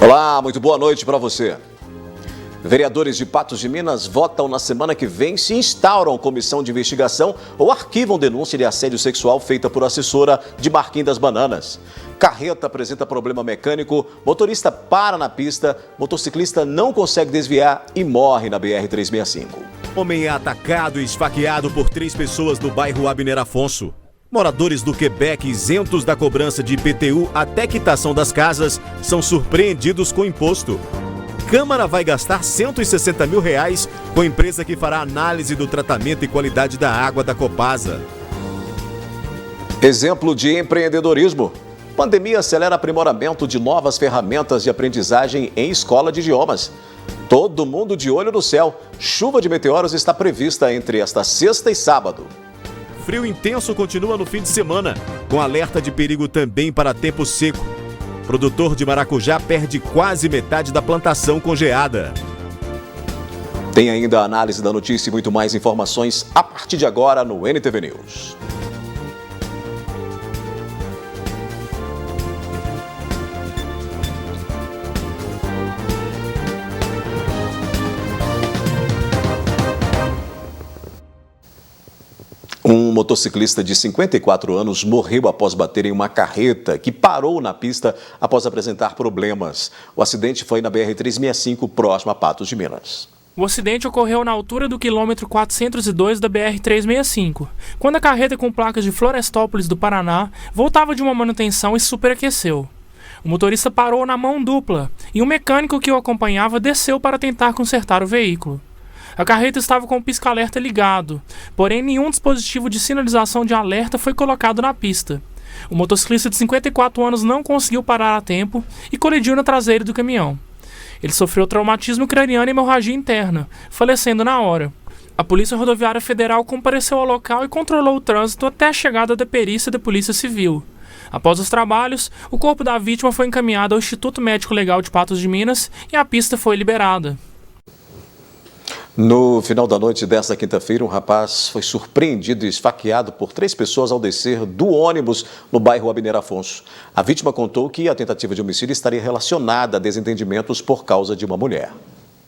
Olá, muito boa noite para você. Vereadores de Patos de Minas votam na semana que vem se instauram comissão de investigação ou arquivam denúncia de assédio sexual feita por assessora de Marquinhos das Bananas. Carreta apresenta problema mecânico, motorista para na pista, motociclista não consegue desviar e morre na BR-365. Homem é atacado e esfaqueado por 3 pessoas no bairro Abner Afonso. Moradores do Quebec, isentos da cobrança de IPTU até quitação das casas, são surpreendidos com imposto. Câmara vai gastar R$160 mil com a empresa que fará análise do tratamento e qualidade da água da Copasa. Exemplo de empreendedorismo. Pandemia acelera aprimoramento de novas ferramentas de aprendizagem em escola de idiomas. Todo mundo de olho no céu. Chuva de meteoros está prevista entre esta sexta e sábado. Frio intenso continua no fim de semana, com alerta de perigo também para tempo seco. Produtor de maracujá perde quase metade da plantação congeada. Tem ainda a análise da notícia e muito mais informações a partir de agora no NTV News. Um motociclista de 54 anos morreu após bater em uma carreta que parou na pista após apresentar problemas. O acidente foi na BR-365, próximo a Patos de Minas. O acidente ocorreu na altura do quilômetro 402 da BR-365, quando a carreta com placas de Florestópolis do Paraná voltava de uma manutenção e superaqueceu. O motorista parou na mão dupla e um mecânico que o acompanhava desceu para tentar consertar o veículo. A carreta estava com o pisca-alerta ligado, porém nenhum dispositivo de sinalização de alerta foi colocado na pista. O motociclista de 54 anos não conseguiu parar a tempo e colidiu na traseira do caminhão. Ele sofreu traumatismo craniano e hemorragia interna, falecendo na hora. A Polícia Rodoviária Federal compareceu ao local e controlou o trânsito até a chegada da perícia da Polícia Civil. Após os trabalhos, o corpo da vítima foi encaminhado ao Instituto Médico Legal de Patos de Minas e a pista foi liberada. No final da noite desta quinta-feira, um rapaz foi surpreendido e esfaqueado por 3 pessoas ao descer do ônibus no bairro Abner Afonso. A vítima contou que a tentativa de homicídio estaria relacionada a desentendimentos por causa de uma mulher.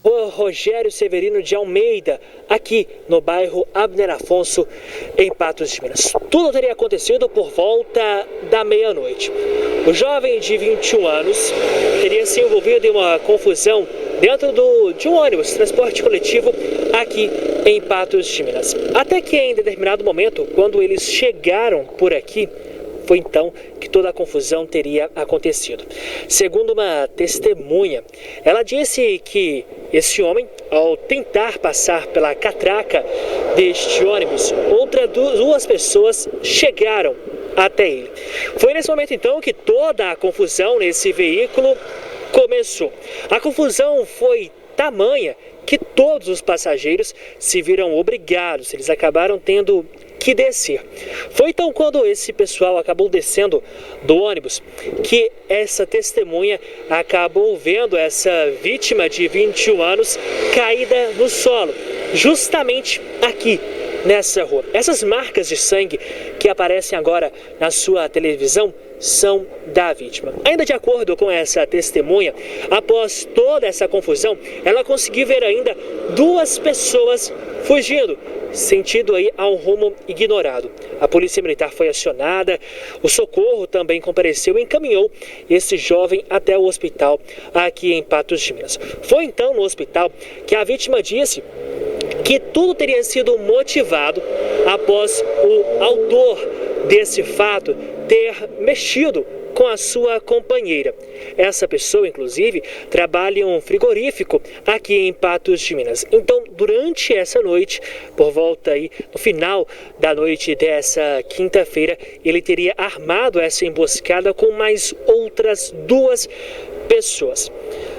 O Rogério Severino de Almeida, aqui no bairro Abner Afonso, em Patos de Minas. Tudo teria acontecido por volta da meia-noite. O jovem de 21 anos teria se envolvido em uma confusão dentro de um ônibus, transporte coletivo, aqui em Patos de Minas. Até que em determinado momento, quando eles chegaram por aqui, foi então que toda a confusão teria acontecido. Segundo uma testemunha, ela disse que esse homem, ao tentar passar pela catraca deste ônibus, duas pessoas chegaram até ele. Foi nesse momento então que toda a confusão nesse veículo começou. A confusão foi tamanha que todos os passageiros se viram obrigados, eles acabaram tendo que descer. Foi então quando esse pessoal acabou descendo do ônibus que essa testemunha acabou vendo essa vítima de 21 anos caída no solo, justamente aqui nessa rua. Essas marcas de sangue que aparecem agora na sua televisão são da vítima. Ainda de acordo com essa testemunha, após toda essa confusão, ela conseguiu ver ainda 2 pessoas fugindo, sentido aí a um rumo ignorado. A polícia militar foi acionada, o socorro também compareceu e encaminhou esse jovem até o hospital aqui em Patos de Minas. Foi então no hospital que a vítima disse que tudo teria sido motivado após o autor desse fato ter mexido com a sua companheira. Essa pessoa, inclusive, trabalha em um frigorífico aqui em Patos de Minas. Então, durante essa noite, por volta aí, no final da noite dessa quinta-feira, ele teria armado essa emboscada com mais outras 2 pessoas.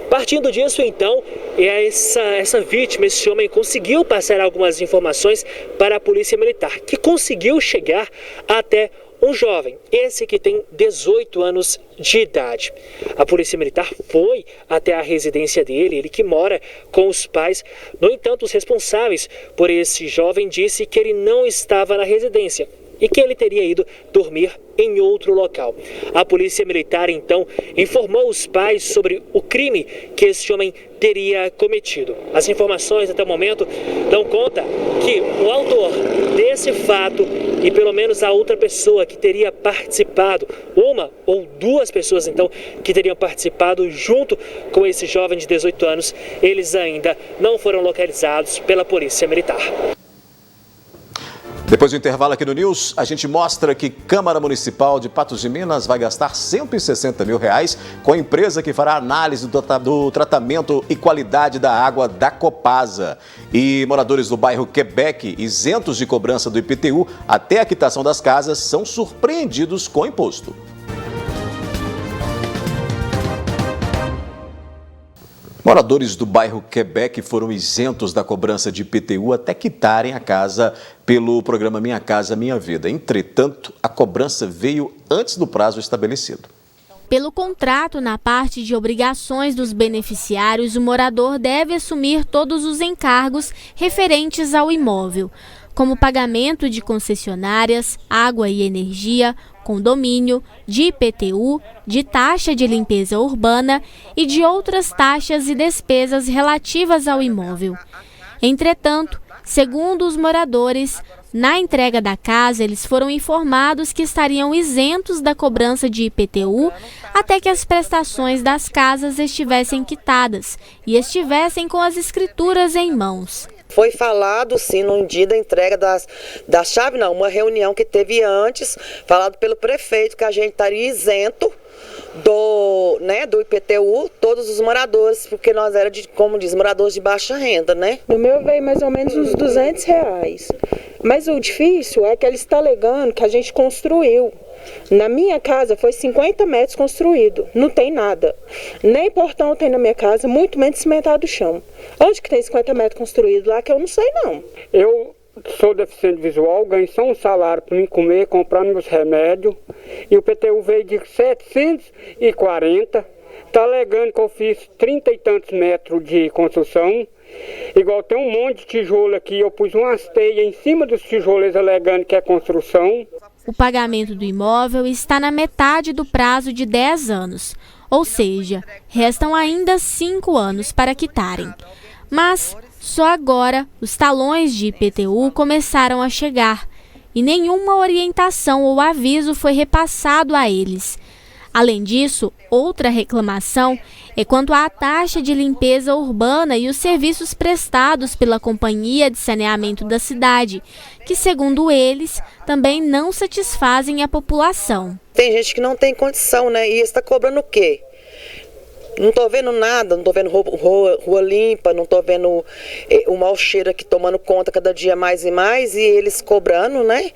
Partindo disso, então, essa vítima, esse homem, conseguiu passar algumas informações para a Polícia Militar, que conseguiu chegar até um jovem, esse que tem 18 anos de idade. A Polícia Militar foi até a residência dele, ele que mora com os pais. No entanto, os responsáveis por esse jovem disse que ele não estava na residência, e que ele teria ido dormir em outro local. A polícia militar, então, informou os pais sobre o crime que este homem teria cometido. As informações até o momento dão conta que o autor desse fato e pelo menos a outra pessoa que teria participado, uma ou duas pessoas então que teriam participado junto com esse jovem de 18 anos, eles ainda não foram localizados pela polícia militar. Depois do intervalo aqui no News, a gente mostra que Câmara Municipal de Patos de Minas vai gastar R$160 mil com a empresa que fará análise do tratamento e qualidade da água da Copasa. E moradores do bairro Quebec, isentos de cobrança do IPTU até a quitação das casas, são surpreendidos com imposto. Moradores do bairro Quebec foram isentos da cobrança de IPTU até quitarem a casa pelo programa Minha Casa Minha Vida. Entretanto, a cobrança veio antes do prazo estabelecido. Pelo contrato, na parte de obrigações dos beneficiários, o morador deve assumir todos os encargos referentes ao imóvel, como pagamento de concessionárias, água e energia, condomínio, de IPTU, de taxa de limpeza urbana e de outras taxas e despesas relativas ao imóvel. Entretanto, segundo os moradores, na entrega da casa, eles foram informados que estariam isentos da cobrança de IPTU até que as prestações das casas estivessem quitadas e estivessem com as escrituras em mãos. Foi falado, sim, no dia da entrega da chave, não, uma reunião que teve antes, falado pelo prefeito que a gente estaria isento do IPTU, todos os moradores, porque nós éramos, como diz, moradores de baixa renda, né? No meu veio mais ou menos uns R$200. Mas o difícil é que ele está alegando que a gente construiu. Na minha casa foi 50 metros construído, não tem nada. Nem portão tem na minha casa, muito menos cimentado o chão. Onde que tem 50 metros construído lá que eu não sei não. Eu sou deficiente visual, ganho só um salário para me comer, comprar meus remédios. E o IPTU veio de 740, está alegando que eu fiz 30 e tantos metros de construção. Igual tem um monte de tijolo aqui, eu pus umas teias em cima dos tijolos alegando que é construção. O pagamento do imóvel está na metade do prazo de 10 anos, ou seja, restam ainda 5 anos para quitarem. Mas só agora os talões de IPTU começaram a chegar e nenhuma orientação ou aviso foi repassado a eles. Além disso, outra reclamação é quanto à taxa de limpeza urbana e os serviços prestados pela Companhia de Saneamento da cidade, que, segundo eles, também não satisfazem a população. Tem gente que não tem condição, né? E está cobrando o quê? Não estou vendo nada, não estou vendo rua limpa, não estou vendo o mau cheiro aqui tomando conta cada dia mais e mais, e eles cobrando, né,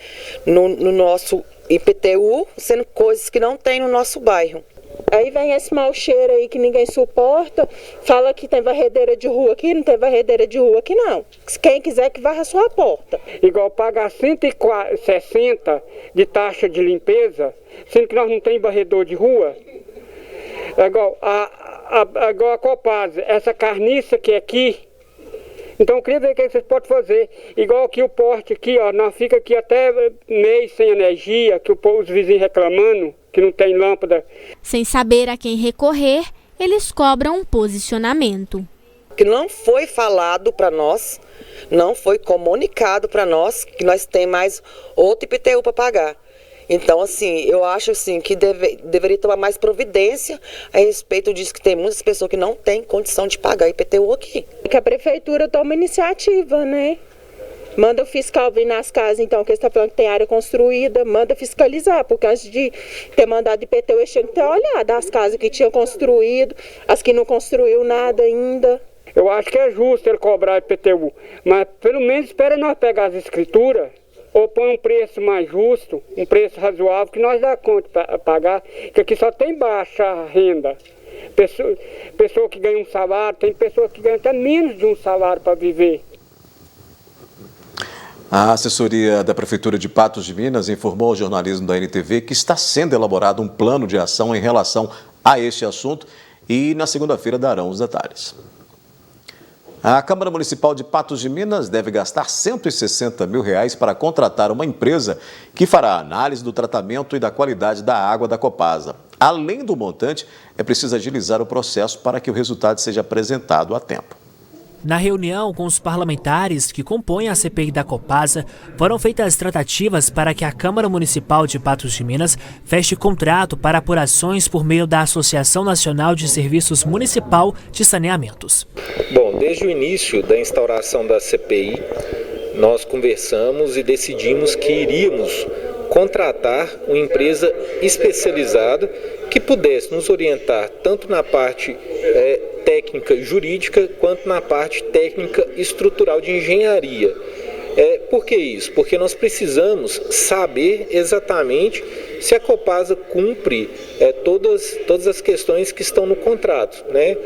no nosso IPTU, sendo coisas que não tem no nosso bairro. Aí vem esse mau cheiro aí que ninguém suporta, fala que tem varredeira de rua aqui, não tem varredeira de rua aqui não. Quem quiser que varra a sua porta. Igual pagar 160 de taxa de limpeza, sendo que nós não tem varredor de rua. Igual a Copasa, essa carniça que é aqui. Então eu queria ver o que vocês podem fazer. Igual aqui o porte aqui, ó, nós fica aqui até mês sem energia, que os vizinhos reclamando que não tem lâmpada. Sem saber a quem recorrer, eles cobram um posicionamento. Que não foi falado para nós, não foi comunicado para nós que nós temos mais outro IPTU para pagar. Então, assim, eu acho assim, que deveria tomar mais providência a respeito disso, que tem muitas pessoas que não têm condição de pagar IPTU aqui. Que a prefeitura toma iniciativa, né? Manda o fiscal vir nas casas, então, que ele está falando que tem área construída, manda fiscalizar, porque antes de ter mandado IPTU, eles tinham que ter olhado as casas que tinham construído, as que não construiu nada ainda. Eu acho que é justo ele cobrar IPTU, mas pelo menos espera nós pegar as escrituras, ou põe um preço mais justo, um preço razoável, que nós dá conta para pagar, que aqui só tem baixa renda. Pessoa que ganha um salário, tem pessoas que ganham até menos de um salário para viver. A assessoria da Prefeitura de Patos de Minas informou ao jornalismo da NTV que está sendo elaborado um plano de ação em relação a este assunto e na segunda-feira darão os detalhes. A Câmara Municipal de Patos de Minas deve gastar R$160 mil para contratar uma empresa que fará a análise do tratamento e da qualidade da água da Copasa. Além do montante, é preciso agilizar o processo para que o resultado seja apresentado a tempo. Na reunião com os parlamentares que compõem a CPI da Copasa, foram feitas tratativas para que a Câmara Municipal de Patos de Minas feche contrato para apurações por meio da Associação Nacional de Serviços Municipal de Saneamentos. Bom, desde o início da instauração da CPI, nós conversamos e decidimos que iríamos contratar uma empresa especializada que pudesse nos orientar tanto na parte técnica jurídica quanto na parte técnica estrutural de engenharia. Por que isso? Porque nós precisamos saber exatamente se a Copasa cumpre todas as questões que estão no contrato, né?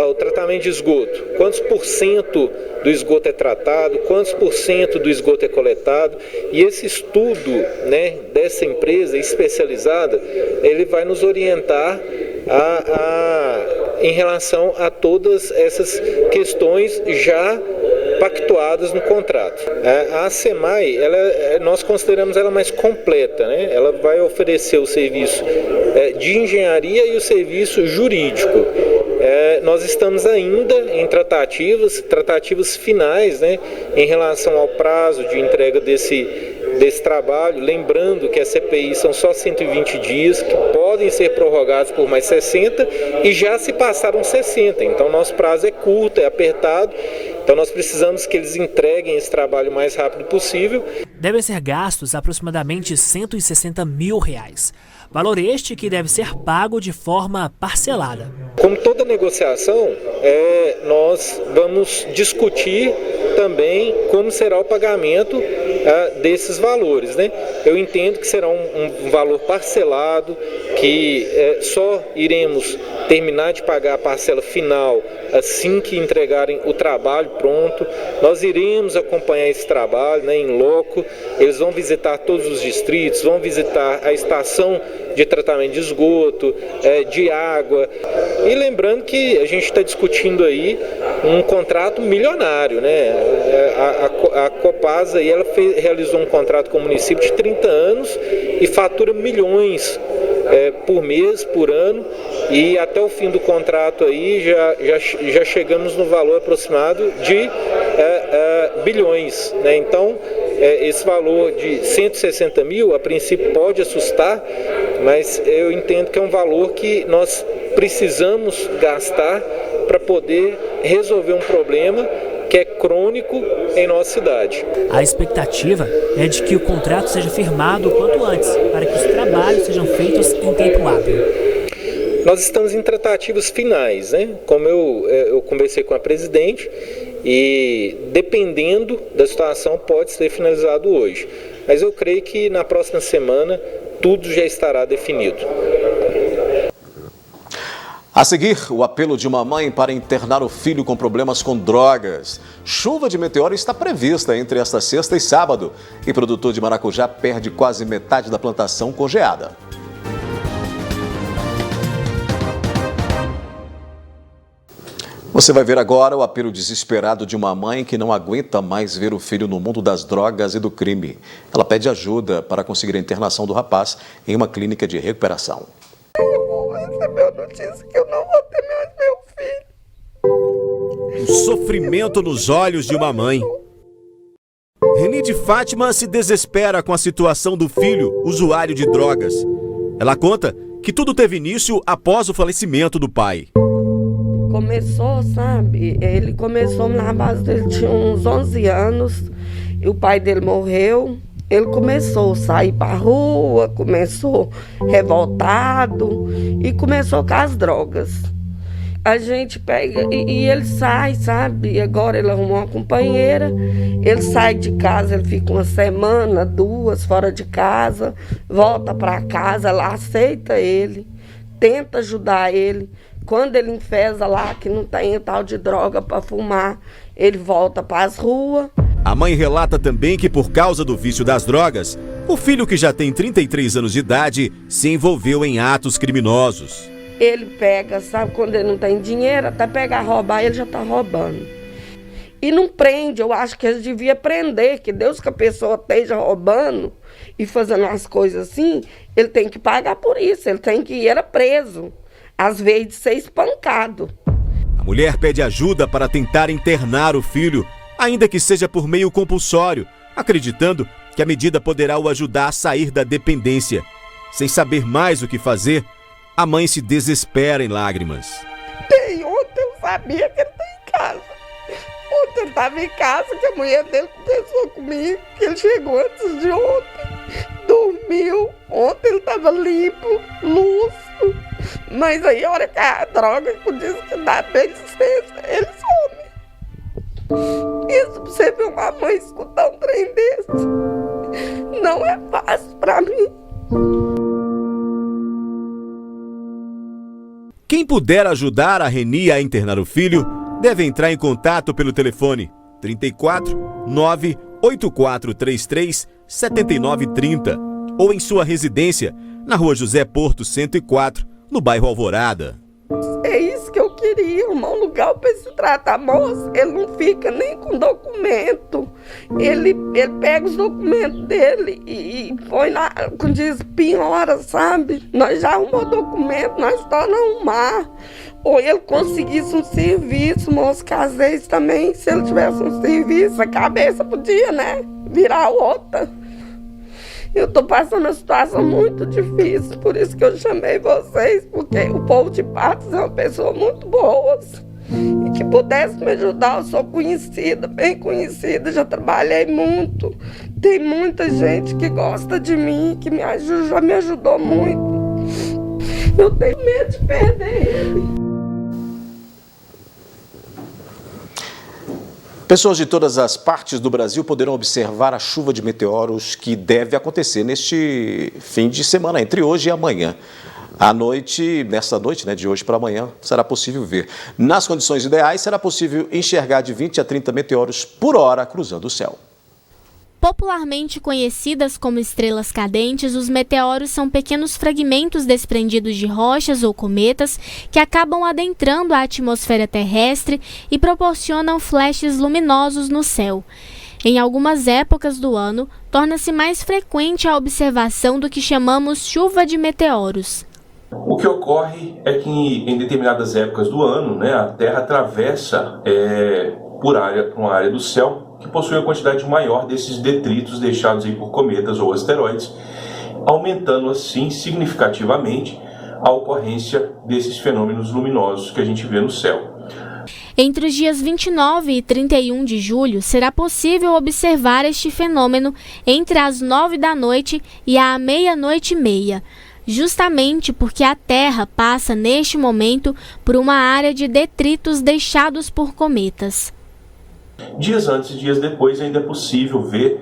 O tratamento de esgoto, quantos % do esgoto é tratado, quantos % do esgoto é coletado, e esse estudo, né, dessa empresa especializada, ele vai nos orientar em relação a todas essas questões já pactuadas no contrato. A SEMAI, nós consideramos ela mais completa, né? Ela vai oferecer o serviço de engenharia e o serviço jurídico. Nós estamos ainda em tratativas finais, né, em relação ao prazo de entrega desse trabalho, lembrando que a CPI são só 120 dias, que podem ser prorrogados por mais 60 e já se passaram 60, então nosso prazo é curto, é apertado, então nós precisamos que eles entreguem esse trabalho o mais rápido possível. Devem ser gastos aproximadamente R$160 mil, valor este que deve ser pago de forma parcelada. Como toda negociação, nós vamos discutir também como será o pagamento desses valores, né? Eu entendo que será um valor parcelado, que só iremos terminar de pagar a parcela final assim que entregarem o trabalho pronto. Nós iremos acompanhar esse trabalho, né, em loco. Eles vão visitar todos os distritos, vão visitar a estação de tratamento de esgoto, de água. E lembrando que a gente está discutindo aí um contrato milionário, né? A Copasa aí, ela realizou um contrato com o município de 30 anos e fatura milhões por mês, por ano, e até o fim do contrato aí já chegamos no valor aproximado de bilhões, né? Então, esse valor de 160 mil, a princípio pode assustar, mas eu entendo que é um valor que nós precisamos gastar para poder resolver um problema que é crônico em nossa cidade. A expectativa é de que o contrato seja firmado o quanto antes, para que os trabalhos sejam feitos em tempo hábil. Nós estamos em tratativas finais, né? Como eu conversei com a presidente, e dependendo da situação pode ser finalizado hoje. Mas eu creio que na próxima semana tudo já estará definido. A seguir, o apelo de uma mãe para internar o filho com problemas com drogas. Chuva de meteoro está prevista entre esta sexta e sábado. E produtor de maracujá perde quase metade da plantação congeada. Você vai ver agora o apelo desesperado de uma mãe que não aguenta mais ver o filho no mundo das drogas e do crime. Ela pede ajuda para conseguir a internação do rapaz em uma clínica de recuperação. Recebeu notícia que eu não vou ter mais meu filho. O sofrimento nos olhos de uma mãe. Reni de Fátima se desespera com a situação do filho, usuário de drogas. Ela conta que tudo teve início após o falecimento do pai. Começou, sabe? Ele começou na base dele, tinha uns 11 anos, e o pai dele morreu. Ele começou a sair pra rua, começou revoltado e começou com as drogas. A gente pega e ele sai, sabe? Agora ele arrumou uma companheira, ele sai de casa, ele fica uma semana, 2 fora de casa, volta pra casa, ela aceita ele, tenta ajudar ele. Quando ele enfesa lá, que não tem tal de droga para fumar, ele volta para as ruas. A mãe relata também que, por causa do vício das drogas, o filho, que já tem 33 anos de idade, se envolveu em atos criminosos. Ele pega, sabe, quando ele não tem dinheiro, até pegar roubar, ele já está roubando. E não prende, eu acho que eles deviam prender, que Deus que a pessoa esteja roubando e fazendo as coisas assim, ele tem que pagar por isso, ele tem que ir preso, às vezes de ser espancado. A mulher pede ajuda para tentar internar o filho, ainda que seja por meio compulsório, acreditando que a medida poderá o ajudar a sair da dependência. Sem saber mais o que fazer, a mãe se desespera em lágrimas. Ontem eu sabia que ele está em casa. Ontem ele estava em casa, que a mulher dele conversou comigo, que ele chegou antes de ontem, dormiu. Ontem ele estava limpo, lúcido. Mas aí a hora que a droga diz que dá bem licença, ele some. Isso pra você ver uma mãe escutar um trem desse, não é fácil pra mim. Quem puder ajudar a Reni a internar o filho, deve entrar em contato pelo telefone 34 98433 7930 ou em sua residência, na Rua José Porto 104, no bairro Alvorada. É isso que eu queria, um lugar para se tratar. Moço, ele não fica nem com documento. Ele pega os documentos dele e põe lá, como diz, penhora, sabe? Nós já arrumamos documento, nós tornamos arrumar. Ou ele conseguisse um serviço, moço, que às vezes também, se ele tivesse um serviço, a cabeça podia, né, virar outra. Eu tô passando uma situação muito difícil, por isso que eu chamei vocês, porque o povo de Patos é uma pessoa muito boa. E que pudesse me ajudar, eu sou conhecida, bem conhecida, já trabalhei muito. Tem muita gente que gosta de mim, que já me ajudou muito. Eu tenho medo de perder ele. Pessoas de todas as partes do Brasil poderão observar a chuva de meteoros que deve acontecer neste fim de semana, entre hoje e amanhã. Nessa noite, de hoje para amanhã, será possível ver. Nas condições ideais, será possível enxergar de 20 a 30 meteoros por hora cruzando o céu. Popularmente conhecidas como estrelas cadentes, os meteoros são pequenos fragmentos desprendidos de rochas ou cometas que acabam adentrando a atmosfera terrestre e proporcionam flashes luminosos no céu. Em algumas épocas do ano, torna-se mais frequente a observação do que chamamos chuva de meteoros. O que ocorre é que em determinadas épocas do ano, a Terra atravessa uma área do céu que possui uma quantidade maior desses detritos deixados aí por cometas ou asteroides, aumentando assim significativamente a ocorrência desses fenômenos luminosos que a gente vê no céu. Entre os dias 29 e 31 de julho, será possível observar este fenômeno entre as 9 da noite e a meia-noite e meia, justamente porque a Terra passa neste momento por uma área de detritos deixados por cometas. Dias antes e dias depois ainda é possível ver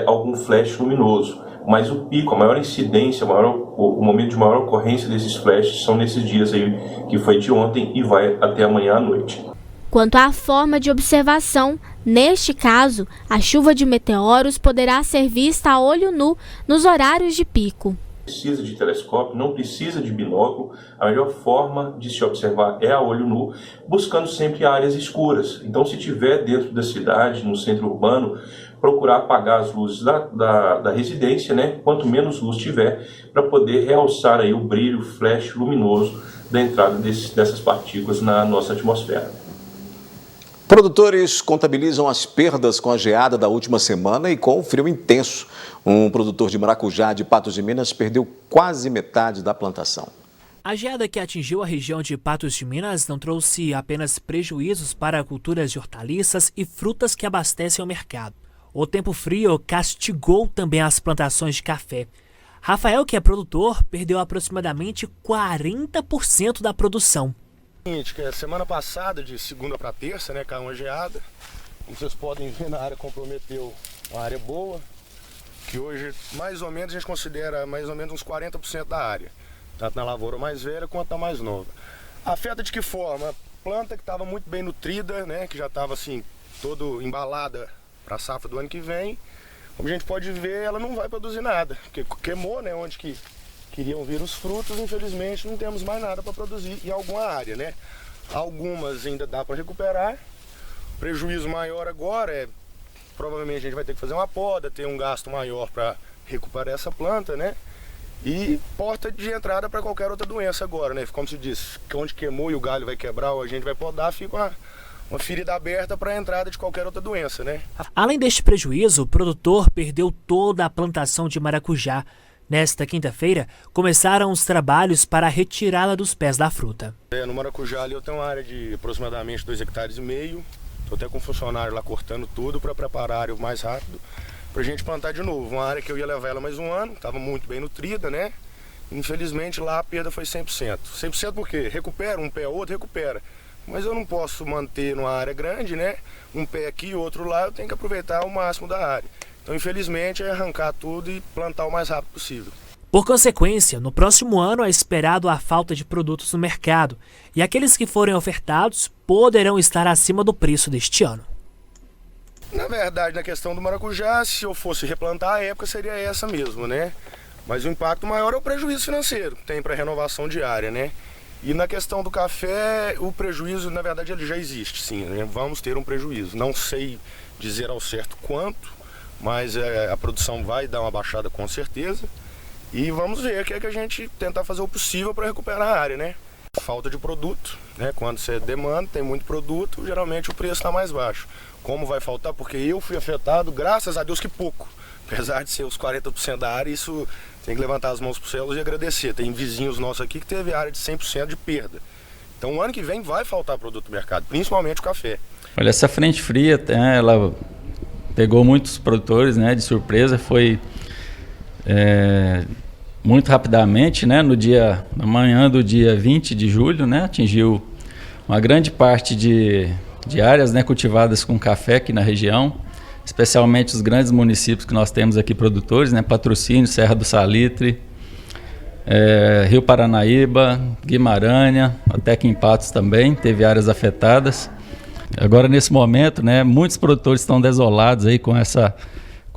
algum flash luminoso, mas o pico, a maior incidência, o momento de maior ocorrência desses flashes são nesses dias aí que foi de ontem e vai até amanhã à noite. Quanto à forma de observação, neste caso, a chuva de meteoros poderá ser vista a olho nu nos horários de pico. Precisa de telescópio, não precisa de binóculo, a melhor forma de se observar é a olho nu, buscando sempre áreas escuras. Então, se estiver dentro da cidade, no centro urbano, procurar apagar as luzes da residência, quanto menos luz tiver, para poder realçar aí o brilho, o flash luminoso da entrada dessas partículas na nossa atmosfera. Produtores contabilizam as perdas com a geada da última semana e com o frio intenso. Um produtor de maracujá de Patos de Minas perdeu quase metade da plantação. A geada que atingiu a região de Patos de Minas não trouxe apenas prejuízos para culturas de hortaliças e frutas que abastecem o mercado. O tempo frio castigou também as plantações de café. Rafael, que é produtor, perdeu aproximadamente 40% da produção. Semana passada, de segunda para terça, caiu uma geada. Como vocês podem ver, na área comprometeu uma área boa, que hoje, mais ou menos, a gente considera mais ou menos uns 40% da área, tanto na lavoura mais velha quanto na mais nova. Afeta de que forma? A planta que estava muito bem nutrida, que já estava assim, toda embalada para a safra do ano que vem, como a gente pode ver, ela não vai produzir nada, porque queimou, onde que queriam vir os frutos, infelizmente não temos mais nada para produzir em alguma área, Algumas ainda dá para recuperar, Prejuízo maior agora provavelmente a gente vai ter que fazer uma poda, ter um gasto maior para recuperar essa planta, né? E porta de entrada para qualquer outra doença agora, né? Como se diz, onde queimou e o galho vai quebrar ou a gente vai podar, fica uma ferida aberta para a entrada de qualquer outra doença, né? Além deste prejuízo, o produtor perdeu toda a plantação de maracujá. Nesta quinta-feira, começaram os trabalhos para retirá-la dos pés da fruta. No maracujá ali eu tenho uma área de aproximadamente 2,5 hectares. Estou até com um funcionário lá cortando tudo para preparar a área o mais rápido para a gente plantar de novo. Uma área que eu ia levar ela mais um ano, estava muito bem nutrida, né? Infelizmente lá a perda foi 100%. 100% porque recupera, um pé ou outro recupera. Mas eu não posso manter numa área grande, né? Um pé aqui e outro lá, eu tenho que aproveitar o máximo da área. Então, infelizmente, é arrancar tudo e plantar o mais rápido possível. Por consequência, no próximo ano é esperado a falta de produtos no mercado e aqueles que forem ofertados poderão estar acima do preço deste ano. Na verdade, na questão do maracujá, se eu fosse replantar, a época seria essa mesmo, né? Mas o impacto maior é o prejuízo financeiro que tem para renovação diária, né? E na questão do café, o prejuízo, na verdade, ele já existe, sim, né? Vamos ter um prejuízo. Não sei dizer ao certo quanto, mas a produção vai dar uma baixada com certeza. E vamos ver que é que a gente tentar fazer o possível para recuperar a área, né? Falta de produto, né? Quando você demanda, tem muito produto, geralmente o preço está mais baixo. Como vai faltar? Porque eu fui afetado, graças a Deus que pouco. Apesar de ser os 40% da área, isso tem que levantar as mãos para os céus e agradecer. Tem vizinhos nossos aqui que teve área de 100% de perda. Então o ano que vem vai faltar produto no mercado, principalmente o café. Olha, essa frente fria, ela pegou muitos produtores, né, de surpresa, foi muito rapidamente, né, na manhã do dia 20 de julho, né, atingiu uma grande parte de áreas, né, cultivadas com café aqui na região, especialmente os grandes municípios que nós temos aqui produtores, né, Patrocínio, Serra do Salitre, Rio Paranaíba, Guimarães, até aqui em Patos também, teve áreas afetadas. Agora, nesse momento, né, muitos produtores estão desolados aí com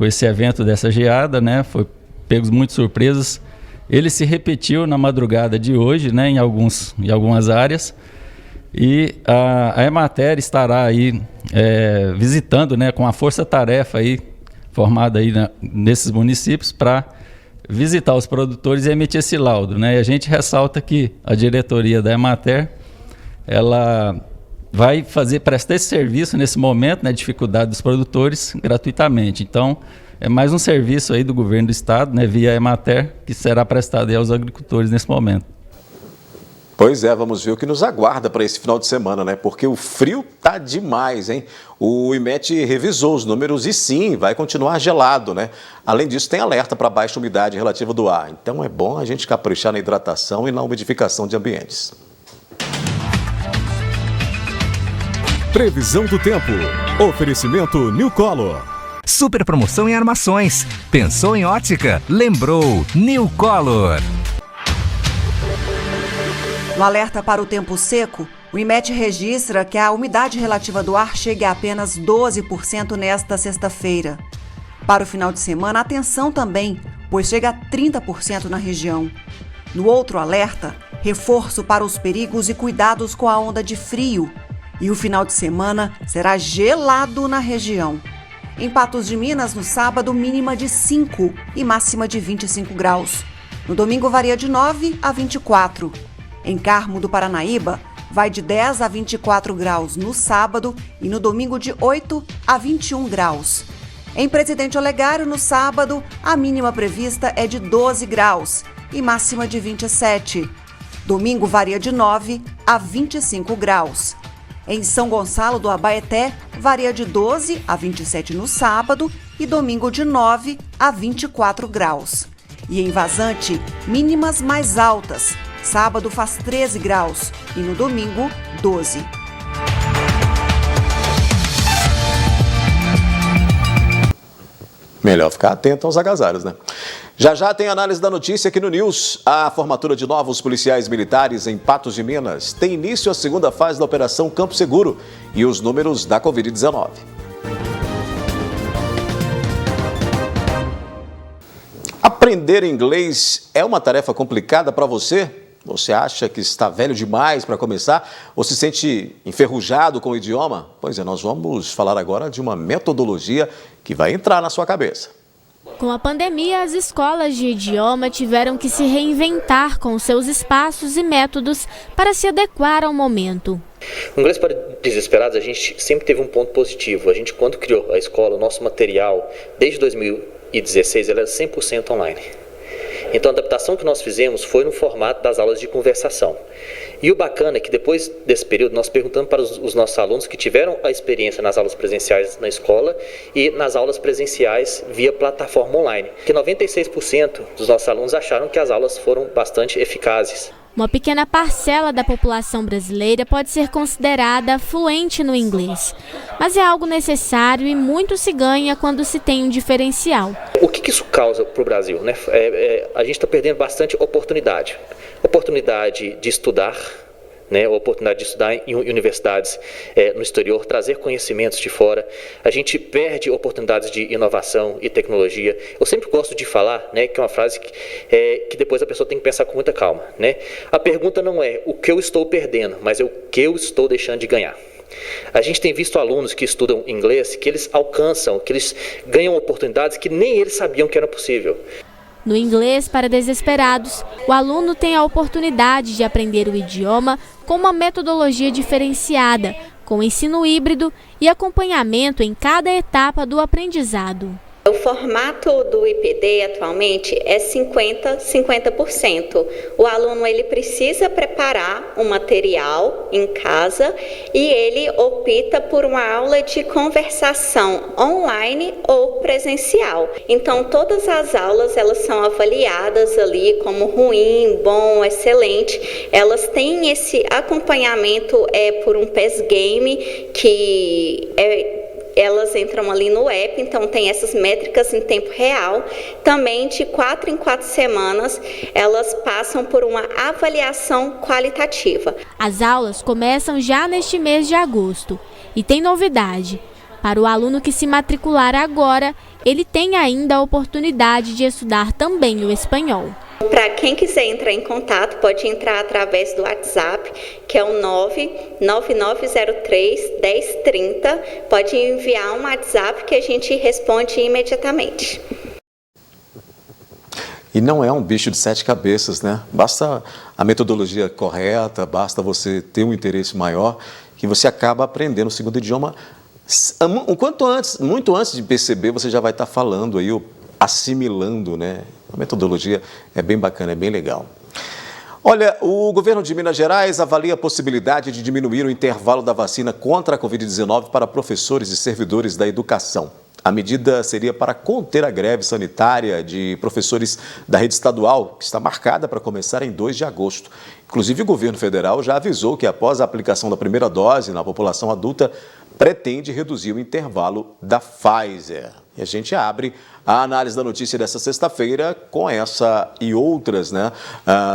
esse evento dessa geada, né, foi pegos muitas surpresas. Ele se repetiu na madrugada de hoje, né, em algumas áreas, e a Emater estará aí visitando, né, com a força-tarefa aí formada aí nesses municípios para visitar os produtores e emitir esse laudo, né? E a gente ressalta que a diretoria da Emater, ela vai prestar esse serviço nesse momento, né, dificuldade dos produtores, gratuitamente. Então, é mais um serviço aí do governo do estado, né, via Emater, que será prestado aí aos agricultores nesse momento. Pois é, vamos ver o que nos aguarda para esse final de semana, né? Porque o frio tá demais, hein? O IMET revisou os números e sim, vai continuar gelado, né? Além disso, tem alerta para baixa umidade relativa do ar. Então é bom a gente caprichar na hidratação e na umidificação de ambientes. Previsão do tempo. Oferecimento New Color. Super promoção em armações. Pensou em ótica? Lembrou New Color. No alerta para o tempo seco, o IMET registra que a umidade relativa do ar chega a apenas 12% nesta sexta-feira. Para o final de semana, atenção também, pois chega a 30% na região. No outro alerta, reforço para os perigos e cuidados com a onda de frio. E o final de semana será gelado na região. Em Patos de Minas, no sábado, mínima de 5 e máxima de 25 graus. No domingo, varia de 9 a 24. Em Carmo do Paranaíba, vai de 10 a 24 graus no sábado e no domingo de 8 a 21 graus. Em Presidente Olegário, no sábado, a mínima prevista é de 12 graus e máxima de 27. Domingo varia de 9 a 25 graus. Em São Gonçalo do Abaeté, varia de 12 a 27 no sábado e domingo de 9 a 24 graus. E em Vazante, mínimas mais altas. Sábado faz 13 graus e no domingo, 12. Melhor ficar atento aos agasalhos, né? Já tem análise da notícia aqui no News. A formatura de novos policiais militares em Patos de Minas tem início a segunda fase da Operação Campo Seguro e os números da Covid-19. Aprender inglês é uma tarefa complicada para você? Você acha que está velho demais para começar ou se sente enferrujado com o idioma? Pois é, nós vamos falar agora de uma metodologia que vai entrar na sua cabeça. Com a pandemia, as escolas de idioma tiveram que se reinventar com seus espaços e métodos para se adequar ao momento. No Inglês para Desesperados, a gente sempre teve um ponto positivo. A gente, quando criou a escola, o nosso material, desde 2016, ele era 100% online. Então a adaptação que nós fizemos foi no formato das aulas de conversação. E o bacana é que depois desse período nós perguntamos para os nossos alunos que tiveram a experiência nas aulas presenciais na escola e nas aulas presenciais via plataforma online. Que 96% dos nossos alunos acharam que as aulas foram bastante eficazes. Uma pequena parcela da população brasileira pode ser considerada fluente no inglês, mas é algo necessário e muito se ganha quando se tem um diferencial. O que isso causa para o Brasil, né? A gente está perdendo bastante oportunidade. Oportunidade de estudar, né, a oportunidade de estudar em universidades no exterior, trazer conhecimentos de fora. A gente perde oportunidades de inovação e tecnologia. Eu sempre gosto de falar, né, que é uma frase que depois a pessoa tem que pensar com muita calma. Né? A pergunta não é o que eu estou perdendo, mas é o que eu estou deixando de ganhar. A gente tem visto alunos que estudam inglês, que eles alcançam, que eles ganham oportunidades que nem eles sabiam que era possível. No Inglês para Desesperados, o aluno tem a oportunidade de aprender o idioma com uma metodologia diferenciada, com ensino híbrido e acompanhamento em cada etapa do aprendizado. O formato do IPD atualmente é 50%. O aluno ele precisa preparar um material em casa e ele opta por uma aula de conversação online ou presencial. Então todas as aulas elas são avaliadas ali como ruim, bom, excelente. Elas têm esse acompanhamento por um PES Game que elas entram ali no app, então tem essas métricas em tempo real. Também de 4 em 4 semanas, elas passam por uma avaliação qualitativa. As aulas começam já neste mês de agosto. E tem novidade. Para o aluno que se matricular agora, ele tem ainda a oportunidade de estudar também o espanhol. Para quem quiser entrar em contato, pode entrar através do WhatsApp, que é o 99903-1030. Pode enviar um WhatsApp que a gente responde imediatamente. E não é um bicho de 7 cabeças, né? Basta a metodologia correta, basta você ter um interesse maior, que você acaba aprendendo o segundo idioma. Quanto antes, muito antes de perceber, você já vai estar falando aí, assimilando, né? A metodologia é bem bacana, é bem legal. Olha, o governo de Minas Gerais avalia a possibilidade de diminuir o intervalo da vacina contra a Covid-19 para professores e servidores da educação. A medida seria para conter a greve sanitária de professores da rede estadual, que está marcada para começar em 2 de agosto. Inclusive, o governo federal já avisou que após a aplicação da primeira dose na população adulta, pretende reduzir o intervalo da Pfizer. E a gente abre a análise da notícia dessa sexta-feira com essa e outras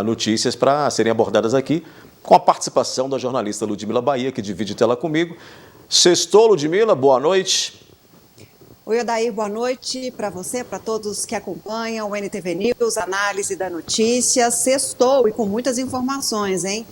notícias para serem abordadas aqui, com a participação da jornalista Ludmila Bahia, que divide tela comigo. Sextou, Ludmila, boa noite. Oi, Odair, boa noite para você, para todos que acompanham o NTV News, análise da notícia. Sextou e com muitas informações, hein?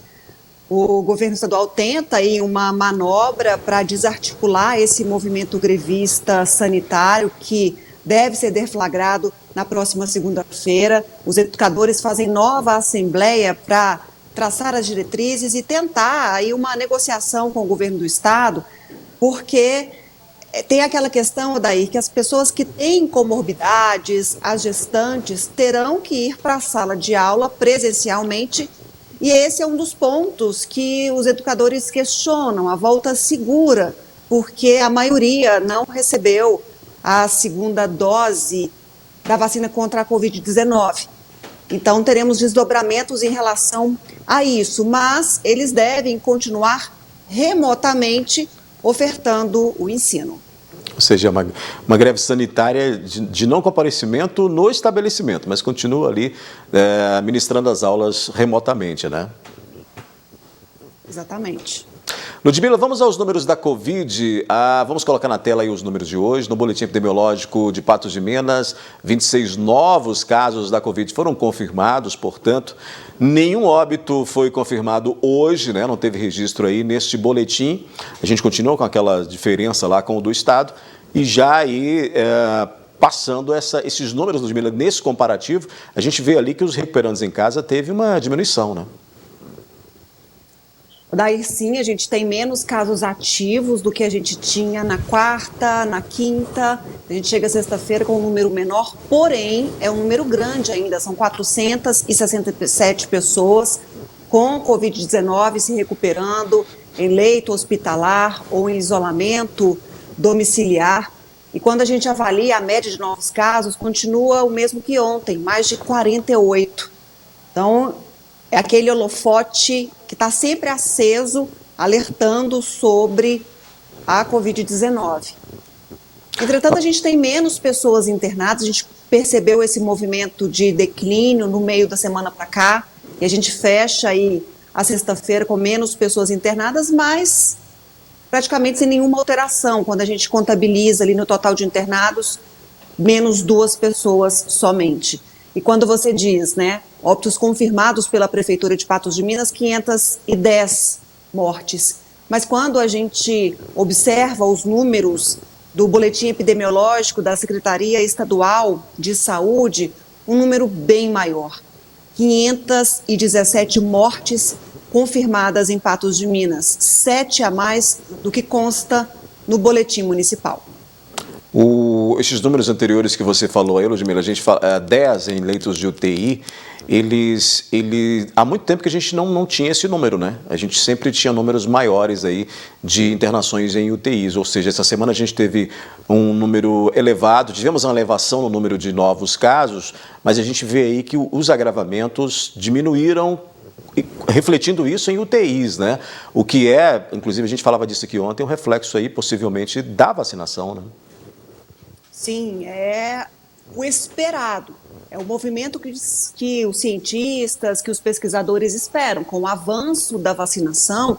O governo estadual tenta aí uma manobra para desarticular esse movimento grevista sanitário que deve ser deflagrado na próxima segunda-feira. Os educadores fazem nova assembleia para traçar as diretrizes e tentar aí uma negociação com o governo do estado, porque tem aquela questão, Odair, que as pessoas que têm comorbidades, as gestantes, terão que ir para a sala de aula presencialmente. E esse é um dos pontos que os educadores questionam, a volta segura, porque a maioria não recebeu a segunda dose da vacina contra a Covid-19. Então, teremos desdobramentos em relação a isso, mas eles devem continuar remotamente ofertando o ensino. Ou seja, uma greve sanitária de não comparecimento no estabelecimento, mas continua ali ministrando as aulas remotamente, né? Exatamente. Ludmila, vamos aos números da Covid. Vamos colocar na tela aí os números de hoje. No boletim epidemiológico de Patos de Minas, 26 novos casos da Covid foram confirmados, portanto, nenhum óbito foi confirmado hoje, né? Não teve registro aí neste boletim. A gente continua com aquela diferença lá com o do Estado e já aí... Passando esses números, Ludmila, nesse comparativo, a gente vê ali que os recuperandos em casa teve uma diminuição, né? Daí sim, a gente tem menos casos ativos do que a gente tinha na quarta, na quinta. A gente chega sexta-feira com um número menor, porém é um número grande ainda. São 467 pessoas com Covid-19 se recuperando em leito hospitalar ou em isolamento domiciliar. E quando a gente avalia a média de novos casos, continua o mesmo que ontem, mais de 48. Então, é aquele holofote que está sempre aceso, alertando sobre a Covid-19. Entretanto, a gente tem menos pessoas internadas, a gente percebeu esse movimento de declínio no meio da semana para cá, e a gente fecha aí a sexta-feira com menos pessoas internadas, mas praticamente sem nenhuma alteração. Quando a gente contabiliza ali no total de internados, menos 2 pessoas somente. E quando você diz, né, óbitos confirmados pela Prefeitura de Patos de Minas, 510 mortes. Mas quando a gente observa os números do boletim epidemiológico da Secretaria Estadual de Saúde, um número bem maior. 517 mortes confirmadas em Patos de Minas, 7 a mais do que consta no boletim municipal. Esses números anteriores que você falou aí, Ludmila, a gente fala 10 em leitos de UTI, há muito tempo que a gente não tinha esse número, né? A gente sempre tinha números maiores aí de internações em UTIs, ou seja, essa semana a gente teve um número elevado, tivemos uma elevação no número de novos casos, mas a gente vê aí que os agravamentos diminuíram, refletindo isso em UTIs, né? O que é, inclusive a gente falava disso aqui ontem, um reflexo aí possivelmente da vacinação, né? Sim, é o esperado, é o movimento que os cientistas, que os pesquisadores esperam, com o avanço da vacinação,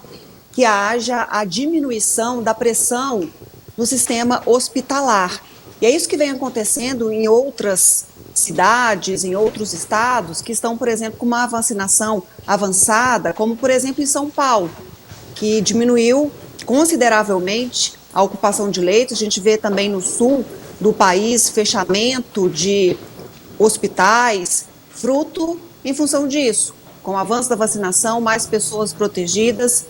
que haja a diminuição da pressão no sistema hospitalar. E é isso que vem acontecendo em outras cidades, em outros estados, que estão, por exemplo, com uma vacinação avançada, como, por exemplo, em São Paulo, que diminuiu consideravelmente a ocupação de leitos. A gente vê também no sul do país fechamento de hospitais, fruto em função disso. Com o avanço da vacinação, mais pessoas protegidas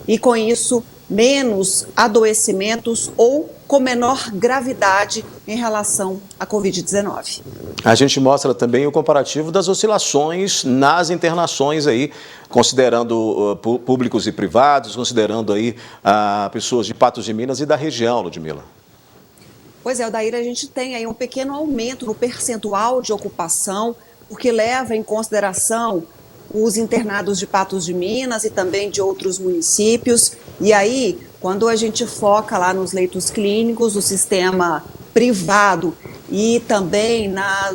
e, com isso, menos adoecimentos ou com menor gravidade em relação à Covid-19. A gente mostra também o comparativo das oscilações nas internações aí, considerando públicos e privados, considerando aí pessoas de Patos de Minas e da região, Ludmila. Pois é, Odair, a gente tem aí um pequeno aumento no percentual de ocupação, porque leva em consideração os internados de Patos de Minas e também de outros municípios. E aí, quando a gente foca lá nos leitos clínicos do sistema privado e também